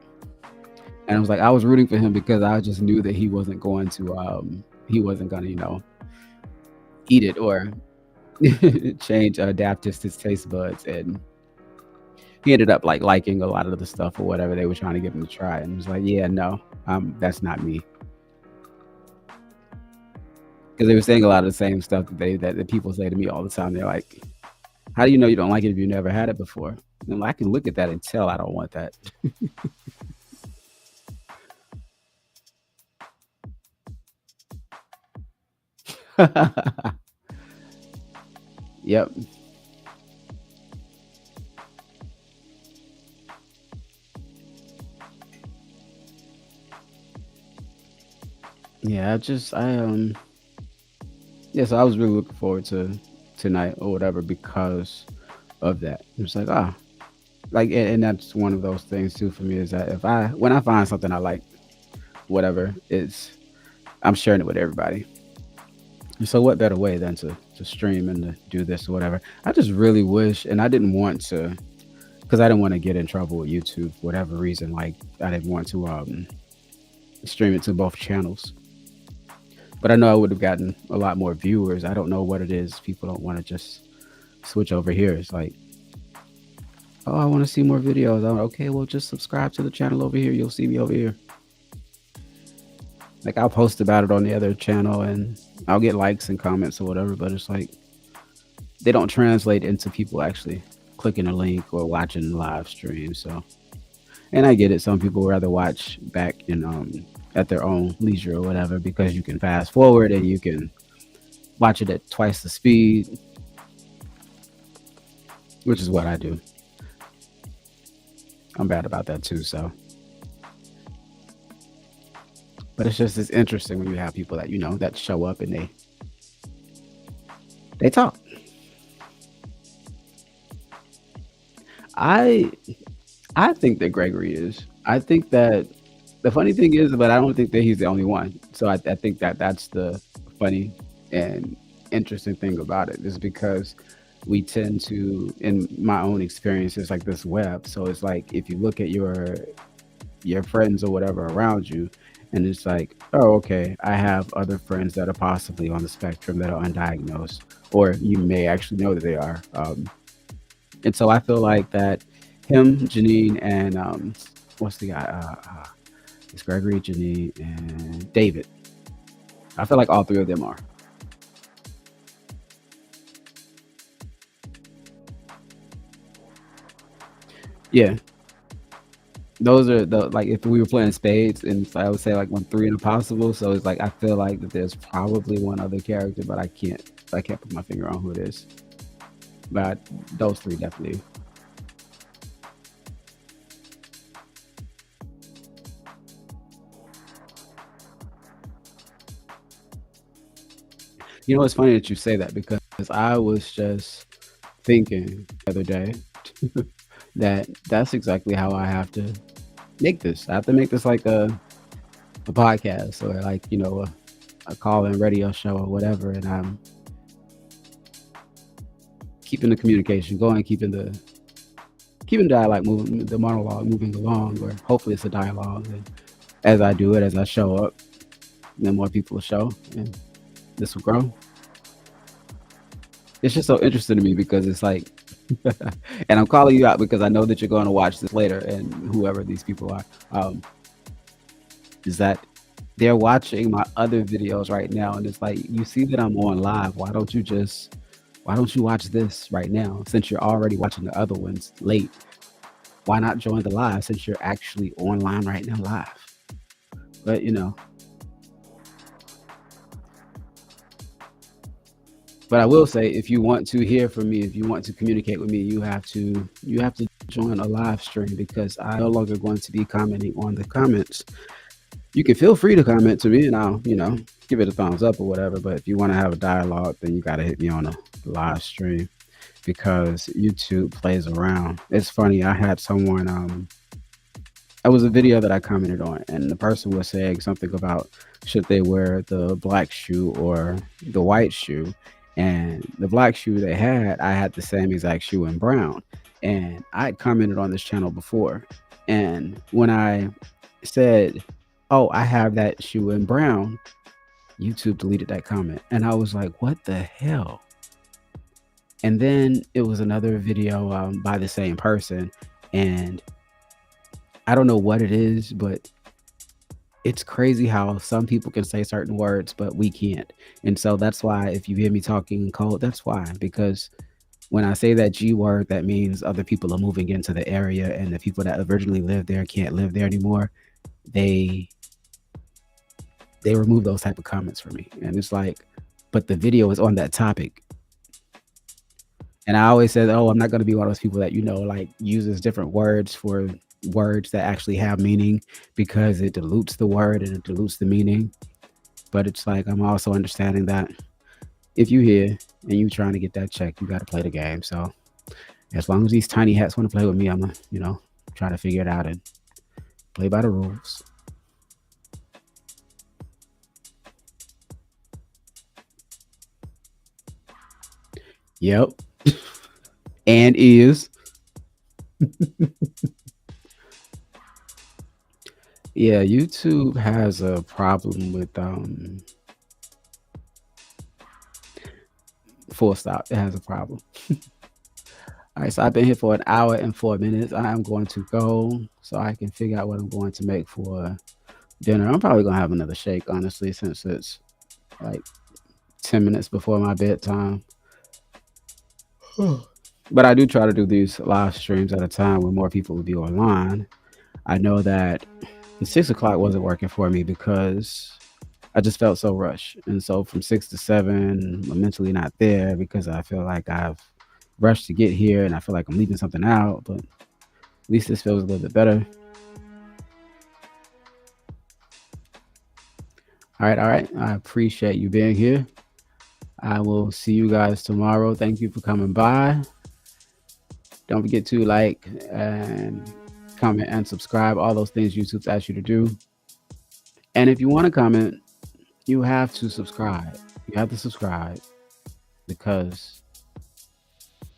And I was like, I was rooting for him because I just knew that he wasn't gonna eat it or change adapt his taste buds, and he ended up like liking a lot of the stuff or whatever they were trying to get him to try, and was like, yeah, no, that's not me, because they were saying a lot of the same stuff that the people say to me all the time. They're like, how do you know you don't like it if you never had it before? And I can look at that and tell I don't want that. Yep. Yeah, yeah, so I was really looking forward to tonight or whatever because of that. It's like, like, and that's one of those things too for me is that if when I find something I like, whatever, I'm sharing it with everybody. And so what better way than to stream and to do this or whatever. I just really wish, and I didn't want to, because I didn't want to get in trouble with YouTube for whatever reason. Like I didn't want to stream it to both channels. But I know I would have gotten a lot more viewers. I don't know what it is. People don't want to just switch over here. It's like, oh, I want to see more videos. I'm like, okay, well, just subscribe to the channel over here. You'll see me over here. Like I'll post about it on the other channel and I'll get likes and comments or whatever. But it's like they don't translate into people actually clicking a link or watching the live stream. So, and I get it. Some people rather watch back in at their own leisure or whatever because you can fast forward and you can watch it at twice the speed, which is what I do. I'm bad about that too. So, but it's interesting when you have people that that show up and they talk. I I think that Gregory is. I think that the funny thing is, but I don't think that he's the only one. So I think that that's the funny and interesting thing about it is because we tend to, in my own experience, it's like this web. So it's like if you look at your friends or whatever around you, and it's like, oh, okay, I have other friends that are possibly on the spectrum that are undiagnosed, or you may actually know that they are. And so I feel like that him, Janine, and what's the guy? It's Gregory, Janine, and David. I feel like all three of them are. Yeah, those are the like if we were playing spades, and so I would say like one three and a possible. So it's like I feel like that there's probably one other character, but I can't put my finger on who it is. But those three definitely. You know, it's funny that you say that because I was just thinking the other day that that's exactly how I have to make this. I have to make this like a a podcast or like a call-in radio show or whatever, and I'm keeping the communication going, keeping dialogue moving, the monologue moving along, or hopefully it's a dialogue. And as I do it, as I show up, then more people will show, and this will grow. It's just so interesting to me because it's like, and I'm calling you out because I know that you're going to watch this later, and whoever these people are, is that they're watching my other videos right now, and it's like, you see that I'm on live. Why don't you watch this right now since you're already watching the other ones late? Why not join the live since you're actually online right now live? But but I will say, if you want to hear from me, if you want to communicate with me, you have to join a live stream because I'm no longer going to be commenting on the comments. You can feel free to comment to me, and I'll give it a thumbs up or whatever. But if you want to have a dialogue, then you got to hit me on a live stream because YouTube plays around. It's funny. I had someone. It was a video that I commented on, and the person was saying something about should they wear the black shoe or the white shoe. And the black shoe they had, I had the same exact shoe in brown. And I had commented on this channel before. And when I said, "Oh, I have that shoe in brown," YouTube deleted that comment. And I was like, what the hell? And then it was another video by the same person. And I don't know what it is, but it's crazy how some people can say certain words, but we can't. And so that's why if you hear me talking in code, that's why. Because when I say that G word, that means other people are moving into the area, and the people that originally lived there can't live there anymore. They remove those type of comments for me. And it's like, but the video is on that topic. And I always said, oh, I'm not going to be one of those people that, like uses different words for words that actually have meaning because it dilutes the word and it dilutes the meaning. But it's like, I'm also understanding that if you here and you trying to get that check, you got to play the game. So as long as these tiny hats want to play with me, I'm going to, try to figure it out and play by the rules. Yep. And is. Yeah, YouTube has a problem with full stop. It has a problem. All right, so I've been here for an hour and 4 minutes. I am going to go so I can figure out what I'm going to make for dinner. I'm probably gonna have another shake, honestly, since it's like 10 minutes before my bedtime. But I do try to do these live streams at a time when more people will be online. I know that the 6 o'clock wasn't working for me because I just felt so rushed. And so from 6 to 7, I'm mentally not there because I feel like I've rushed to get here and I feel like I'm leaving something out. But at least this feels a little bit better. All right, all right. I appreciate you being here. I will see you guys tomorrow. Thank you for coming by. Don't forget to like and comment and subscribe. All those things YouTube's asked you to do. And if you want to comment, you have to subscribe. You have to subscribe because,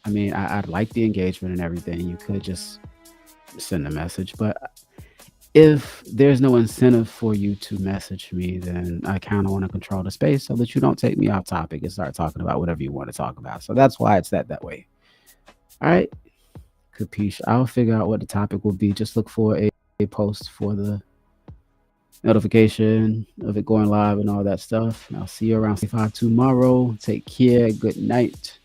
I mean, I'd like the engagement and everything. You could just send a message, but if there's no incentive for you to message me, then I kind of want to control the space so that you don't take me off topic and start talking about whatever you want to talk about. So that's why it's that way. All right. Capiche. I'll figure out what the topic will be. Just look for a post for the notification of it going live and all that stuff. I'll see you around 5 tomorrow. Take care. Good night.